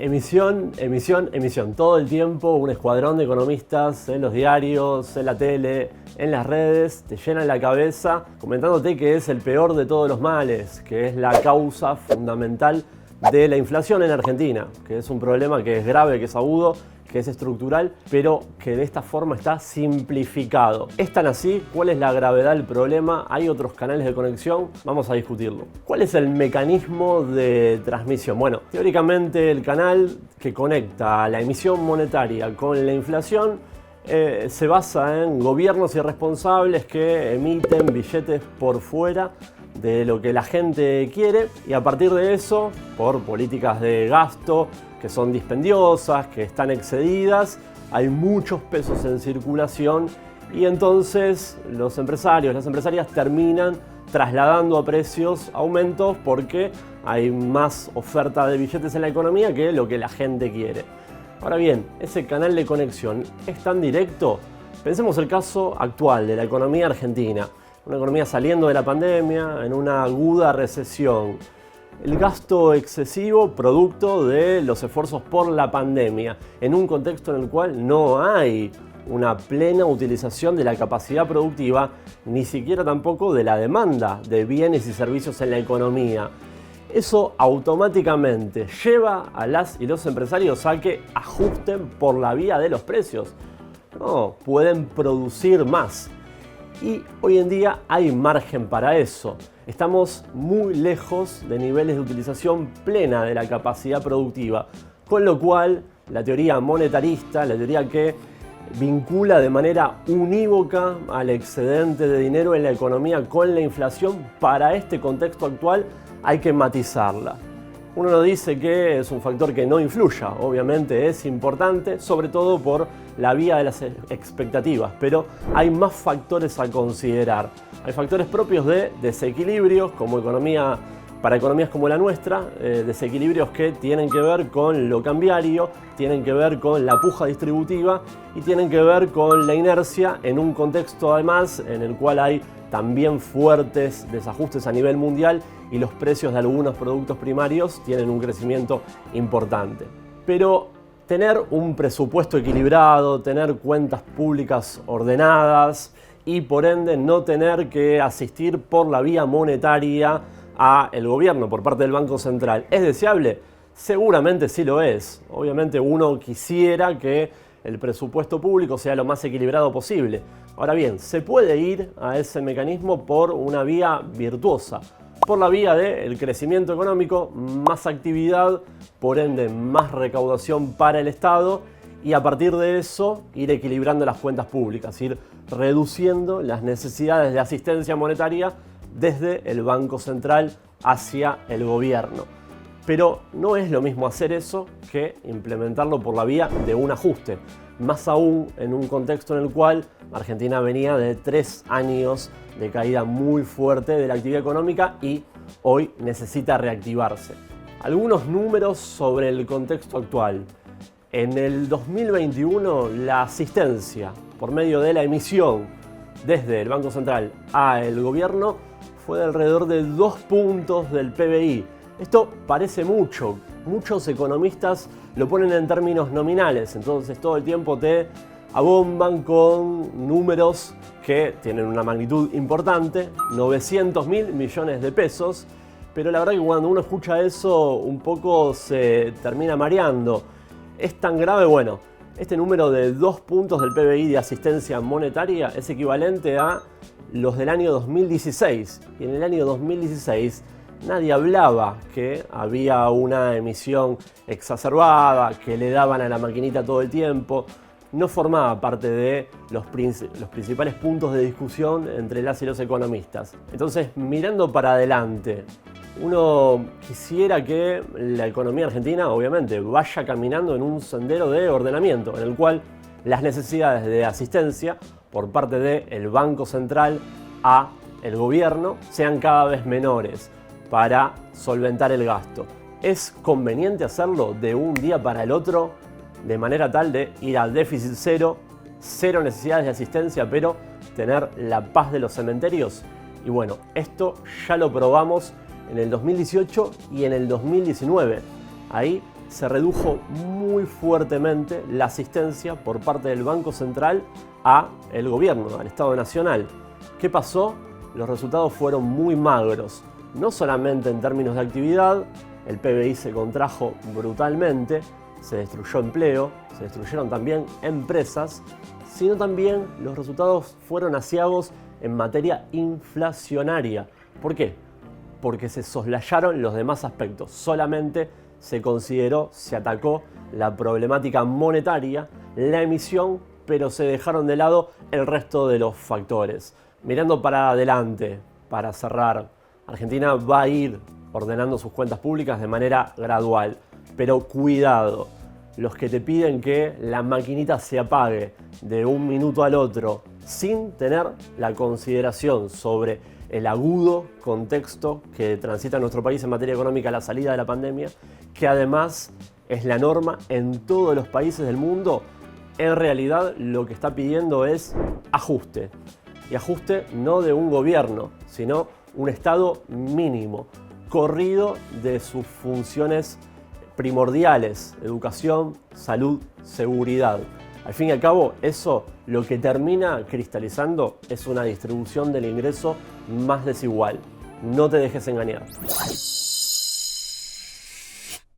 Emisión, emisión, emisión. Todo el tiempo un escuadrón de economistas en los diarios, en la tele, en las redes, te llenan la cabeza comentándote que es el peor de todos los males, que es la causa fundamental de la inflación en Argentina, que es un problema que es grave, que es agudo, que es estructural, pero que de esta forma está simplificado. ¿Es tan así? ¿Cuál es la gravedad del problema? ¿Hay otros canales de conexión? Vamos a discutirlo. ¿Cuál es el mecanismo de transmisión? Bueno, teóricamente el canal que conecta la emisión monetaria con la inflación se basa en gobiernos irresponsables que emiten billetes por fuera de lo que la gente quiere y a partir de eso, por políticas de gasto que son dispendiosas, que están excedidas, hay muchos pesos en circulación y entonces los empresarios, las empresarias terminan trasladando a precios aumentos porque hay más oferta de billetes en la economía que lo que la gente quiere. Ahora bien, ese canal de conexión es tan directo. Pensemos el caso actual de la economía argentina. Una economía saliendo de la pandemia, en una aguda recesión. El gasto excesivo producto de los esfuerzos por la pandemia, en un contexto en el cual no hay una plena utilización de la capacidad productiva, ni siquiera tampoco de la demanda de bienes y servicios en la economía. Eso automáticamente lleva a las y los empresarios a que ajusten por la vía de los precios. No, pueden producir más. Y hoy en día hay margen para eso. Estamos muy lejos de niveles de utilización plena de la capacidad productiva, con lo cual la teoría monetarista, la teoría que vincula de manera unívoca al excedente de dinero en la economía con la inflación, para este contexto actual hay que matizarla. Uno no dice que es un factor que no influya, obviamente es importante, sobre todo por la vía de las expectativas, pero hay más factores a considerar. Hay factores propios de desequilibrios, para economías como la nuestra, desequilibrios que tienen que ver con lo cambiario, tienen que ver con la puja distributiva y tienen que ver con la inercia en un contexto además en el cual hay también fuertes desajustes a nivel mundial y los precios de algunos productos primarios tienen un crecimiento importante. Pero tener un presupuesto equilibrado, tener cuentas públicas ordenadas y por ende no tener que asistir por la vía monetaria al gobierno por parte del Banco Central, ¿es deseable? Seguramente sí lo es. Obviamente uno quisiera que el presupuesto público sea lo más equilibrado posible. Ahora bien, se puede ir a ese mecanismo por una vía virtuosa, por la vía del crecimiento económico, más actividad, por ende más recaudación para el Estado y a partir de eso ir equilibrando las cuentas públicas, ir reduciendo las necesidades de asistencia monetaria desde el Banco Central hacia el gobierno. Pero no es lo mismo hacer eso que implementarlo por la vía de un ajuste. Más aún en un contexto en el cual Argentina venía de 3 años de caída muy fuerte de la actividad económica y hoy necesita reactivarse. Algunos números sobre el contexto actual. En el 2021 la asistencia por medio de la emisión desde el Banco Central al gobierno fue de alrededor de 2 puntos del PBI. Esto parece mucho, muchos economistas lo ponen en términos nominales, entonces todo el tiempo te abomban con números que tienen una magnitud importante, 900.000 millones de pesos, pero la verdad que cuando uno escucha eso un poco se termina mareando. ¿Es tan grave? Bueno, este número de 2 puntos del PBI de asistencia monetaria es equivalente a los del año 2016 y en el año 2016 nadie hablaba que había una emisión exacerbada, que le daban a la maquinita todo el tiempo. No formaba parte de los principales puntos de discusión entre las y los economistas. Entonces, mirando para adelante, uno quisiera que la economía argentina, obviamente, vaya caminando en un sendero de ordenamiento, en el cual las necesidades de asistencia por parte del Banco Central a el gobierno sean cada vez menores para solventar el gasto. ¿Es conveniente hacerlo de un día para el otro de manera tal de ir a déficit cero, cero necesidades de asistencia, pero tener la paz de los cementerios? Y bueno, esto ya lo probamos en el 2018 y en el 2019. Ahí se redujo muy fuertemente la asistencia por parte del Banco Central a el gobierno, al Estado Nacional. ¿Qué pasó? Los resultados fueron muy magros, no solamente en términos de actividad, el PBI se contrajo brutalmente, se destruyó empleo, se destruyeron también empresas, sino también los resultados fueron aciagos en materia inflacionaria. ¿Por qué? Porque se soslayaron los demás aspectos. Solamente se consideró, se atacó la problemática monetaria, la emisión, pero se dejaron de lado el resto de los factores. Mirando para adelante, para cerrar, Argentina va a ir ordenando sus cuentas públicas de manera gradual. Pero cuidado, los que te piden que la maquinita se apague de un minuto al otro sin tener la consideración sobre el agudo contexto que transita nuestro país en materia económica a la salida de la pandemia, que además es la norma en todos los países del mundo, en realidad lo que está pidiendo es ajuste. Y ajuste no de un gobierno, sino un Estado mínimo, corrido de sus funciones primordiales: educación, salud, seguridad. Al fin y al cabo, eso lo que termina cristalizando es una distribución del ingreso más desigual. No te dejes engañar.